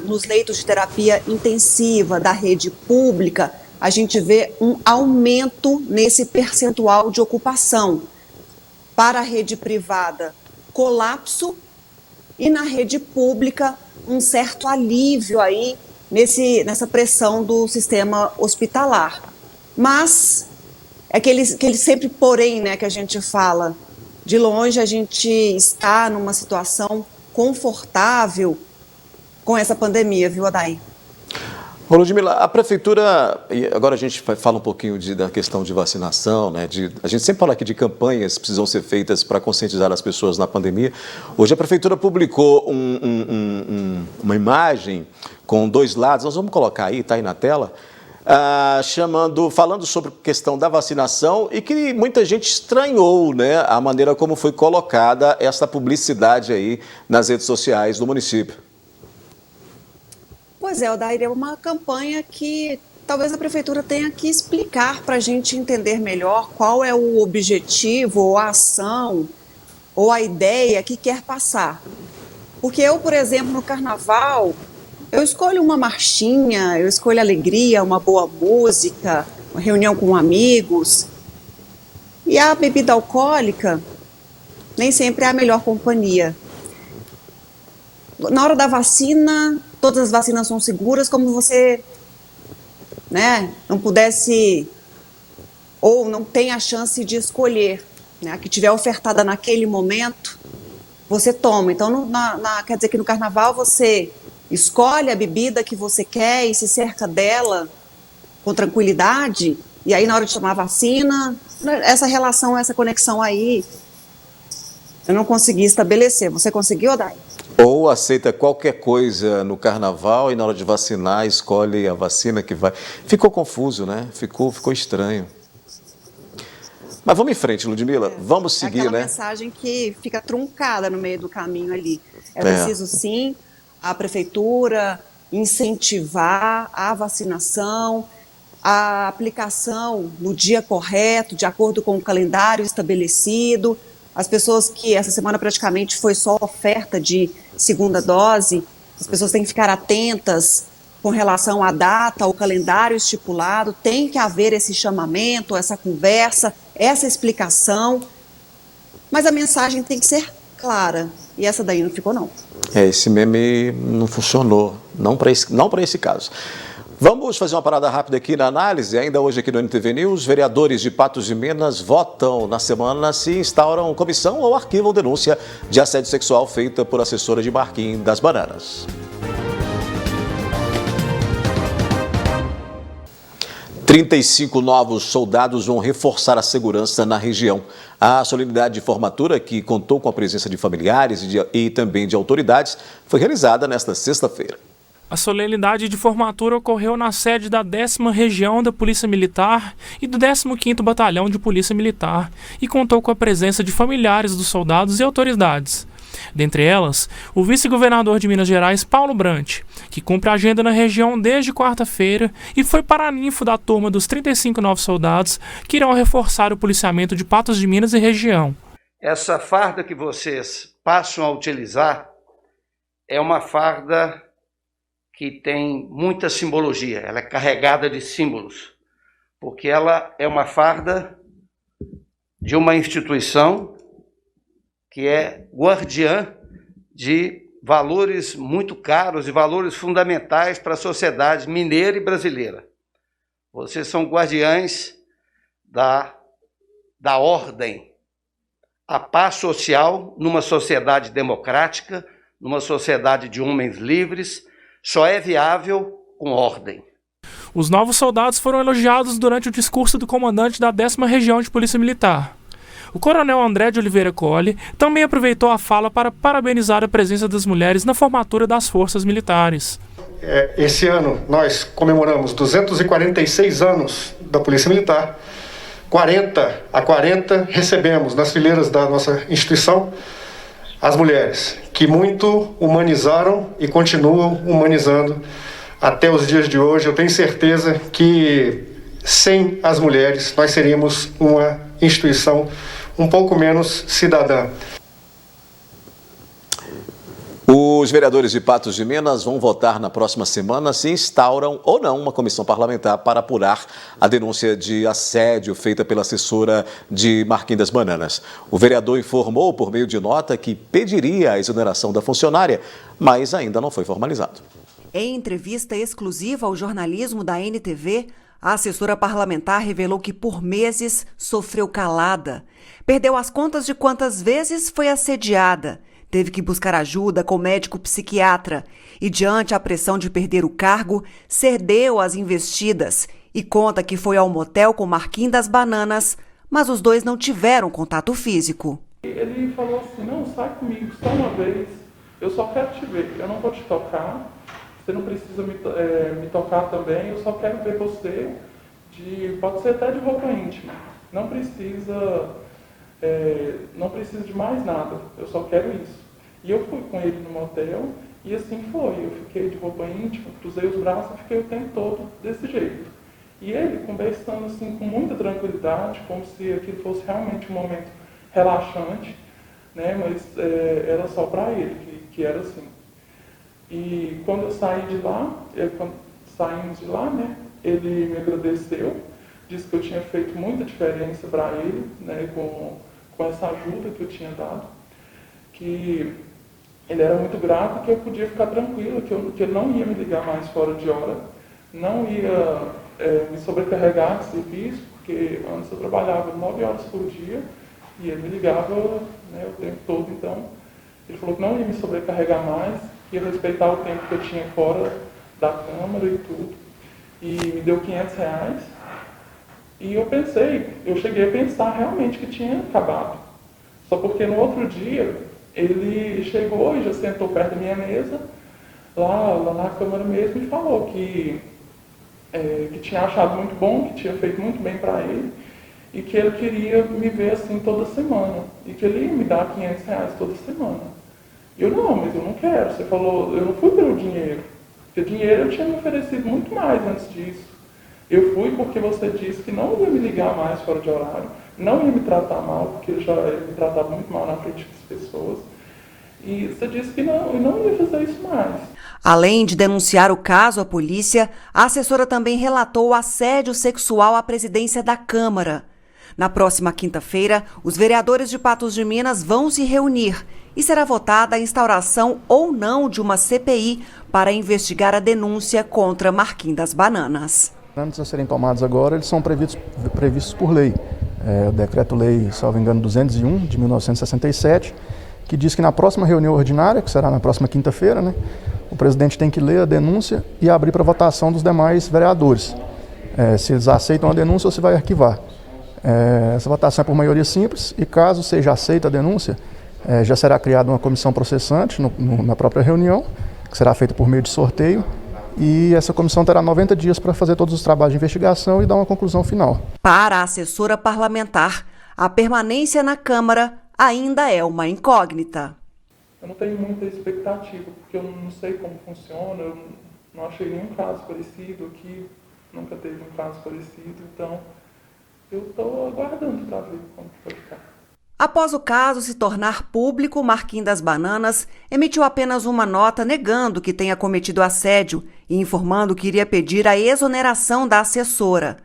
nos leitos de terapia intensiva da rede pública, a gente vê um aumento nesse percentual de ocupação. Para a rede privada, colapso, e na rede pública, um certo alívio aí nessa pressão do sistema hospitalar. Mas é aquele sempre porém, né, que a gente fala, de longe a gente está numa situação confortável com essa pandemia, viu, Adair? Ludmila, a prefeitura, e agora a gente fala um pouquinho da questão de vacinação, né? A gente sempre fala aqui de campanhas que precisam ser feitas para conscientizar as pessoas na pandemia. Hoje a prefeitura publicou uma imagem com 2 lados, nós vamos colocar aí, está aí na tela, falando sobre a questão da vacinação e que muita gente estranhou, né, a maneira como foi colocada essa publicidade aí nas redes sociais do município. Pois é, Odair, é uma campanha que talvez a prefeitura tenha que explicar para a gente entender melhor qual é o objetivo, ou a ação, ou a ideia que quer passar. Porque eu, por exemplo, no carnaval, eu escolho uma marchinha, eu escolho alegria, uma boa música, uma reunião com amigos. E a bebida alcoólica nem sempre é a melhor companhia. Na hora da vacina, todas as vacinas são seguras, como você, né, não pudesse ou não tem a chance de escolher, né, a que tiver ofertada naquele momento, você toma. Então, quer dizer que no carnaval você escolhe a bebida que você quer e se cerca dela com tranquilidade, e aí na hora de tomar a vacina, essa relação, essa conexão aí, eu não consegui estabelecer. Você conseguiu, Odai? Ou aceita qualquer coisa no carnaval e na hora de vacinar escolhe a vacina que vai. Ficou confuso, né? Ficou estranho. Mas vamos em frente, Ludmila. Vamos seguir, aquela né? Mensagem que fica truncada no meio do caminho ali. É preciso, sim, a prefeitura incentivar a vacinação, a aplicação no dia correto, de acordo com o calendário estabelecido. As pessoas que essa semana praticamente foi só oferta de segunda dose, as pessoas têm que ficar atentas com relação à data, ao calendário estipulado, tem que haver esse chamamento, essa conversa, essa explicação, mas a mensagem tem que ser clara, e essa daí não ficou, não. Esse meme não funcionou, não para esse caso. Vamos fazer uma parada rápida aqui na análise. Ainda hoje aqui no NTV News, vereadores de Patos de Minas votam na semana se instauram comissão ou arquivam denúncia de assédio sexual feita por assessora de Marquinhos das Bananas. 35 novos soldados vão reforçar a segurança na região. A solenidade de formatura, que contou com a presença de familiares e também de autoridades, foi realizada nesta sexta-feira. A solenidade de formatura ocorreu na sede da 10ª Região da Polícia Militar e do 15º Batalhão de Polícia Militar e contou com a presença de familiares dos soldados e autoridades. Dentre elas, o vice-governador de Minas Gerais, Paulo Brant, que cumpre a agenda na região desde quarta-feira e foi paraninfo da turma dos 35 novos soldados que irão reforçar o policiamento de Patos de Minas e região. Essa farda que vocês passam a utilizar é uma farda que tem muita simbologia, ela é carregada de símbolos, porque ela é uma farda de uma instituição que é guardiã de valores muito caros e valores fundamentais para a sociedade mineira e brasileira. Vocês são guardiães da ordem, a paz social numa sociedade democrática, numa sociedade de homens livres, só é viável com ordem. Os novos soldados foram elogiados durante o discurso do comandante da 10ª Região de Polícia Militar. O coronel André de Oliveira Colli também aproveitou a fala para parabenizar a presença das mulheres na formatura das forças militares. Esse ano nós comemoramos 246 anos da Polícia Militar. 40 recebemos nas fileiras da nossa instituição as mulheres, que muito humanizaram e continuam humanizando até os dias de hoje. Eu tenho certeza que sem as mulheres nós seríamos uma instituição um pouco menos cidadã. Os vereadores de Patos de Minas vão votar na próxima semana se instauram ou não uma comissão parlamentar para apurar a denúncia de assédio feita pela assessora de Marquinhos das Bananas. O vereador informou por meio de nota que pediria a exoneração da funcionária, mas ainda não foi formalizado. Em entrevista exclusiva ao jornalismo da NTV, a assessora parlamentar revelou que por meses sofreu calada, perdeu as contas de quantas vezes foi assediada, teve que buscar ajuda com médico psiquiatra e, diante a pressão de perder o cargo, cedeu às investidas e conta que foi ao motel com Marquinhos das Bananas, mas os dois não tiveram contato físico. Ele falou assim, não, sai comigo só uma vez, eu só quero te ver, eu não vou te tocar, você não precisa me tocar também, eu só quero ver você, pode ser até de roupa íntima, não precisa de mais nada, eu só quero isso. E eu fui com ele no motel e assim foi, eu fiquei de roupa íntima, cruzei os braços e fiquei o tempo todo desse jeito. E ele conversando assim com muita tranquilidade, como se aquilo fosse realmente um momento relaxante, né? Mas era só para ele que era assim. E quando eu saí de lá, quando saímos de lá, né? Ele me agradeceu, disse que eu tinha feito muita diferença para ele, né, com essa ajuda que eu tinha dado, que ele era muito grato, que eu podia ficar tranquilo, que ele não ia me ligar mais fora de hora, não ia me sobrecarregar de serviço, porque antes eu trabalhava 9 horas por dia e ele me ligava, né, o tempo todo. Então ele falou que não ia me sobrecarregar mais, que ia respeitar o tempo que eu tinha fora da Câmara e tudo, e me deu R$500. E eu cheguei a pensar realmente que tinha acabado. Só porque no outro dia, ele chegou e já sentou perto da minha mesa, lá na Câmara mesmo, e falou que tinha achado muito bom, que tinha feito muito bem para ele, e que ele queria me ver assim toda semana, e que ele ia me dar R$500 toda semana. Eu, não, mas eu não quero. Você falou, eu não fui pelo dinheiro, porque dinheiro eu tinha me oferecido muito mais antes disso. Eu fui porque você disse que não ia me ligar mais fora de horário, não ia me tratar mal, porque ele me tratava muito mal na frente das pessoas. E você disse que não ia fazer isso mais. Além de denunciar o caso à polícia, a assessora também relatou o assédio sexual à presidência da Câmara. Na próxima quinta-feira, os vereadores de Patos de Minas vão se reunir e será votada a instauração ou não de uma CPI para investigar a denúncia contra Marquinhos das Bananas. Antes de serem tomados agora, eles são previstos por lei. O Decreto-Lei, salvo engano, 201, de 1967, que diz que na próxima reunião ordinária, que será na próxima quinta-feira, né, o presidente tem que ler a denúncia e abrir para votação dos demais vereadores. Se eles aceitam a denúncia ou se vai arquivar. Essa votação é por maioria simples e, caso seja aceita a denúncia, já será criada uma comissão processante na própria reunião, que será feita por meio de sorteio. E essa comissão terá 90 dias para fazer todos os trabalhos de investigação e dar uma conclusão final. Para a assessora parlamentar, a permanência na Câmara ainda é uma incógnita. Eu não tenho muita expectativa, porque eu não sei como funciona, eu não achei nenhum caso parecido aqui, nunca teve um caso parecido, então eu estou aguardando para ver como vai ficar. Após o caso se tornar público, Marquinhos das Bananas emitiu apenas uma nota negando que tenha cometido assédio e informando que iria pedir a exoneração da assessora.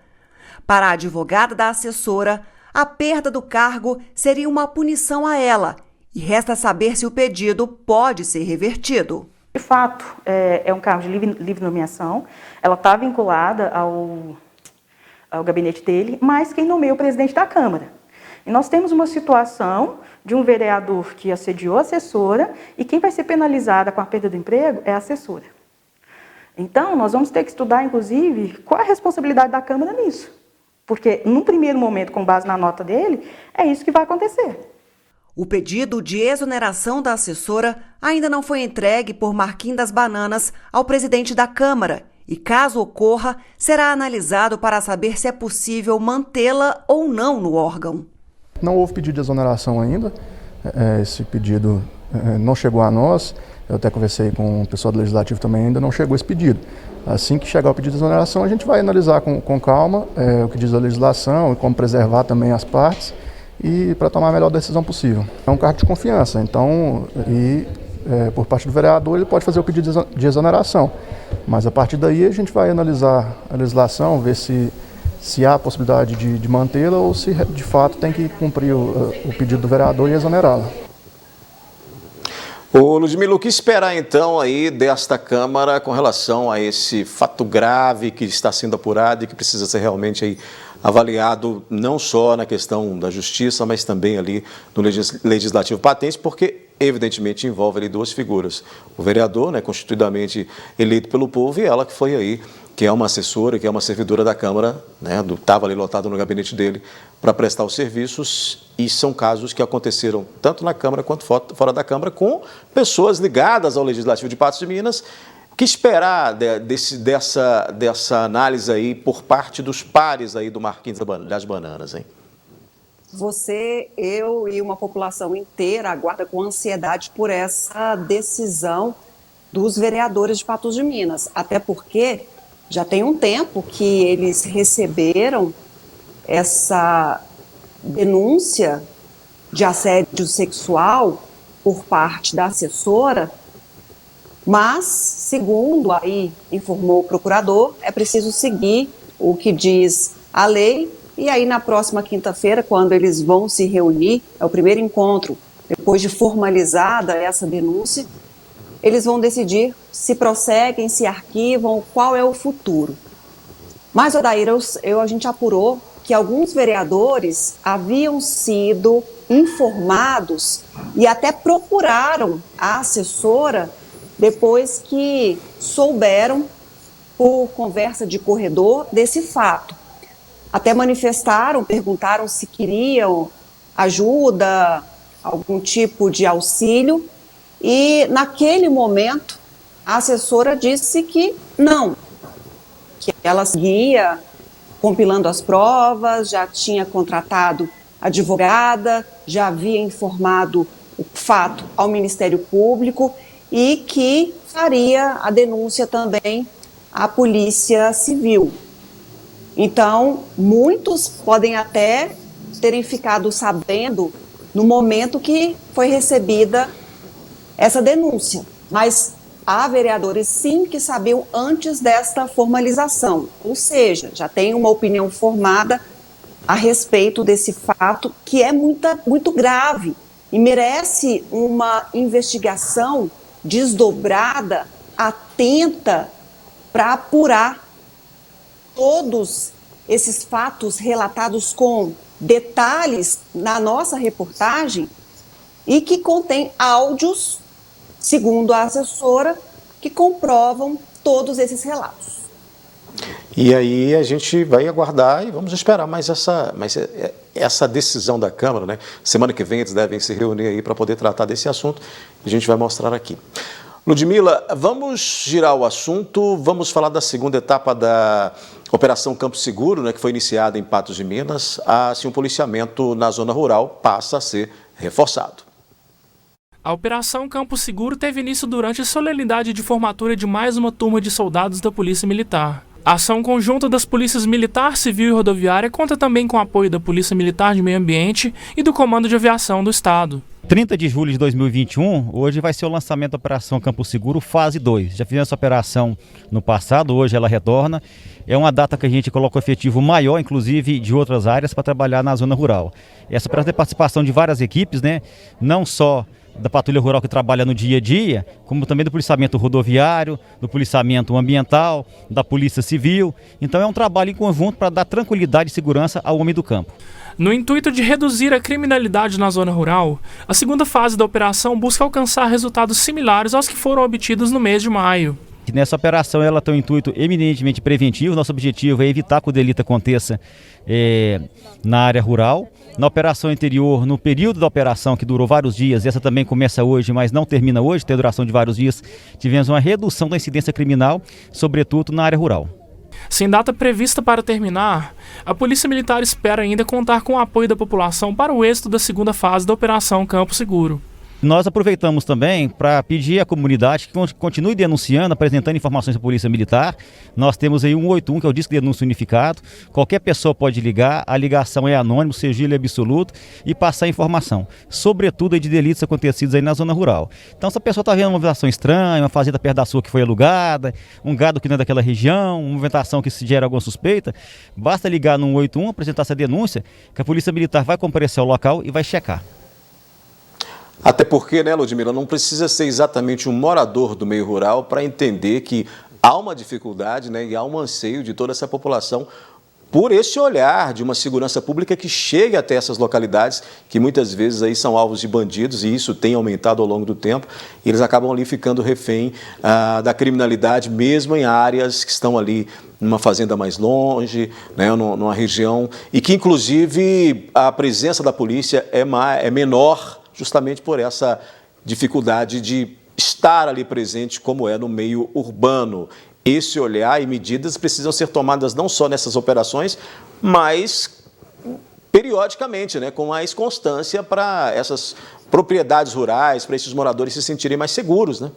Para a advogada da assessora, a perda do cargo seria uma punição a ela e resta saber se o pedido pode ser revertido. De fato, é um cargo de livre nomeação, ela está vinculada ao gabinete dele, mas quem nomeia o presidente da Câmara. E nós temos uma situação de um vereador que assediou a assessora e quem vai ser penalizada com a perda do emprego é a assessora. Então, nós vamos ter que estudar, inclusive, qual é a responsabilidade da Câmara nisso. Porque, num primeiro momento, com base na nota dele, é isso que vai acontecer. O pedido de exoneração da assessora ainda não foi entregue por Marquinhos das Bananas ao presidente da Câmara e, caso ocorra, será analisado para saber se é possível mantê-la ou não no órgão. Não houve pedido de exoneração ainda, esse pedido não chegou a nós, eu até conversei com o pessoal do Legislativo também, ainda não chegou esse pedido. Assim que chegar o pedido de exoneração, a gente vai analisar com calma o que diz a legislação e como preservar também as partes e para tomar a melhor decisão possível. É um cargo de confiança, então, por parte do vereador, ele pode fazer o pedido de exoneração, mas a partir daí a gente vai analisar a legislação, ver se há a possibilidade de mantê-la ou se de fato tem que cumprir o pedido do vereador e exonerá-la. Ô Ludmila, o que esperar então aí desta Câmara com relação a esse fato grave que está sendo apurado e que precisa ser realmente aí avaliado não só na questão da justiça, mas também ali no Legislativo Patense, porque evidentemente envolve ali duas figuras. O vereador, né, constituidamente eleito pelo povo, e ela que foi aí, que é uma assessora, que é uma servidora da Câmara, né, estava ali lotado no gabinete dele para prestar os serviços, e são casos que aconteceram tanto na Câmara quanto fora da Câmara, com pessoas ligadas ao Legislativo de Patos de Minas. O que esperar dessa análise aí por parte dos pares aí do Marquinhos das Bananas, hein? Você, eu e uma população inteira aguarda com ansiedade por essa decisão dos vereadores de Patos de Minas, até porque já tem um tempo que eles receberam essa denúncia de assédio sexual por parte da assessora, mas, segundo aí informou o procurador, é preciso seguir o que diz a lei, e aí na próxima quinta-feira, quando eles vão se reunir, é o primeiro encontro, depois de formalizada essa denúncia, eles vão decidir se prosseguem, se arquivam, qual é o futuro. Mas, Odair, a gente apurou que alguns vereadores haviam sido informados e até procuraram a assessora depois que souberam, por conversa de corredor, desse fato. Até manifestaram, perguntaram se queriam ajuda, algum tipo de auxílio, e naquele momento a assessora disse que não, que ela seguia compilando as provas, já tinha contratado advogada, já havia informado o fato ao Ministério Público e que faria a denúncia também à Polícia Civil. Então, muitos podem até terem ficado sabendo no momento que foi recebida essa denúncia, mas há vereadores sim que sabiam antes desta formalização, ou seja, já tem uma opinião formada a respeito desse fato que é muito grave e merece uma investigação desdobrada, atenta, para apurar todos esses fatos relatados com detalhes na nossa reportagem e que contém áudios, segundo a assessora, que comprovam todos esses relatos. E aí a gente vai aguardar e vamos esperar mais essa decisão da Câmara, né? Semana que vem eles devem se reunir aí para poder tratar desse assunto e a gente vai mostrar aqui. Ludmila, vamos girar o assunto, vamos falar da segunda etapa da Operação Campo Seguro, né, que foi iniciada em Patos de Minas. Assim, o policiamento na zona rural passa a ser reforçado. A Operação Campo Seguro teve início durante a solenidade de formatura de mais uma turma de soldados da Polícia Militar. A ação conjunta das Polícias Militar, Civil e Rodoviária conta também com o apoio da Polícia Militar de Meio Ambiente e do Comando de Aviação do Estado. 30 de julho de 2021, hoje vai ser o lançamento da Operação Campo Seguro fase 2. Já fizemos essa operação no passado, hoje ela retorna. É uma data que a gente coloca o efetivo maior, inclusive de outras áreas, para trabalhar na zona rural. Essa operação tem participação de várias equipes, né? Não só da patrulha rural que trabalha no dia a dia, como também do policiamento rodoviário, do policiamento ambiental, da Polícia Civil. Então é um trabalho em conjunto para dar tranquilidade e segurança ao homem do campo. No intuito de reduzir a criminalidade na zona rural, a segunda fase da operação busca alcançar resultados similares aos que foram obtidos no mês de maio. Nessa operação ela tem um intuito eminentemente preventivo. Nosso objetivo é evitar que o delito aconteça na área rural. Na operação anterior, no período da operação, que durou vários dias, essa também começa hoje, mas não termina hoje, tem duração de vários dias, tivemos uma redução da incidência criminal, sobretudo na área rural. Sem data prevista para terminar, a Polícia Militar espera ainda contar com o apoio da população para o êxito da segunda fase da Operação Campo Seguro. Nós aproveitamos também para pedir à comunidade que continue denunciando, apresentando informações à Polícia Militar. Nós temos aí 181, que é o Disque de Denúncia Unificado. Qualquer pessoa pode ligar, a ligação é anônima, o sigilo é absoluto e passar informação, sobretudo de delitos acontecidos aí na zona rural. Então, se a pessoa está vendo uma movimentação estranha, uma fazenda perto da sua que foi alugada, um gado que não é daquela região, uma movimentação que se gera alguma suspeita, basta ligar no 181, apresentar essa denúncia, que a Polícia Militar vai comparecer ao local e vai checar. Até porque, né, Ludmila, não precisa ser exatamente um morador do meio rural para entender que há uma dificuldade, né, e há um anseio de toda essa população por esse olhar de uma segurança pública que chegue até essas localidades, que muitas vezes aí são alvos de bandidos, e isso tem aumentado ao longo do tempo, e eles acabam ali ficando refém da criminalidade, mesmo em áreas que estão ali numa fazenda mais longe, né, numa região, e que inclusive a presença da polícia é menor, justamente por essa dificuldade de estar ali presente, como é no meio urbano. Esse olhar e medidas precisam ser tomadas não só nessas operações, mas periodicamente, né, com mais constância para essas propriedades rurais, para esses moradores se sentirem mais seguros, né?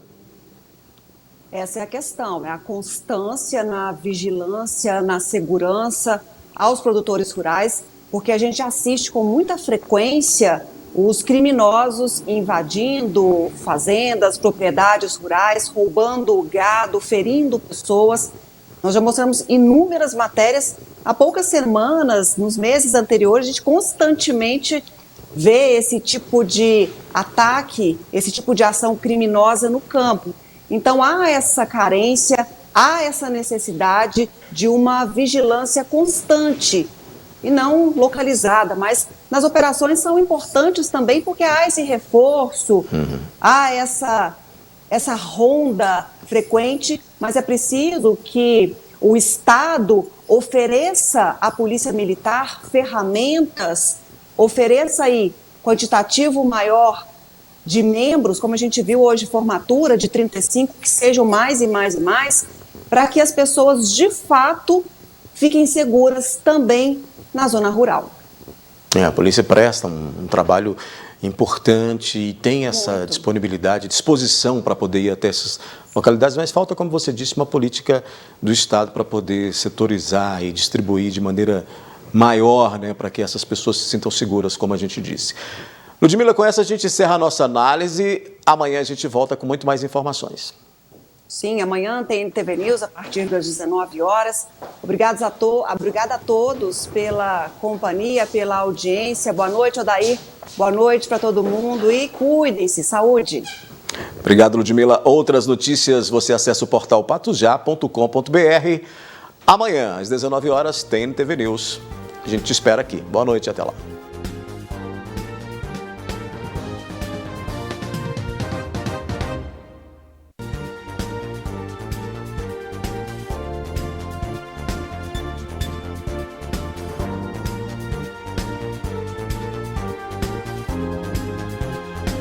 Essa é a questão, é a constância na vigilância, na segurança aos produtores rurais, porque a gente assiste com muita frequência os criminosos invadindo fazendas, propriedades rurais, roubando gado, ferindo pessoas. Nós já mostramos inúmeras matérias. Há poucas semanas, nos meses anteriores, a gente constantemente vê esse tipo de ataque, esse tipo de ação criminosa no campo. Então há essa carência, há essa necessidade de uma vigilância constante e não localizada, mas nas operações são importantes também porque há esse reforço, há essa ronda frequente, mas é preciso que o Estado ofereça à Polícia Militar ferramentas, ofereça aí quantitativo maior de membros, como a gente viu hoje, formatura de 35, que sejam mais e mais e mais, para que as pessoas de fato fiquem seguras também na zona rural. A polícia presta um trabalho importante e tem essa disponibilidade, disposição para poder ir até essas localidades, mas falta, como você disse, uma política do Estado para poder setorizar e distribuir de maneira maior, né, para que essas pessoas se sintam seguras, como a gente disse. Ludmila, com essa a gente encerra a nossa análise. Amanhã a gente volta com muito mais informações. Sim, amanhã tem TV News a partir das 19 horas. Obrigada a todos pela companhia, pela audiência. Boa noite, Odair. Boa noite para todo mundo e cuidem-se. Saúde. Obrigado, Ludmila. Outras notícias você acessa o portal patosjá.com.br. Amanhã, às 19 horas, tem TV News. A gente te espera aqui. Boa noite e até lá.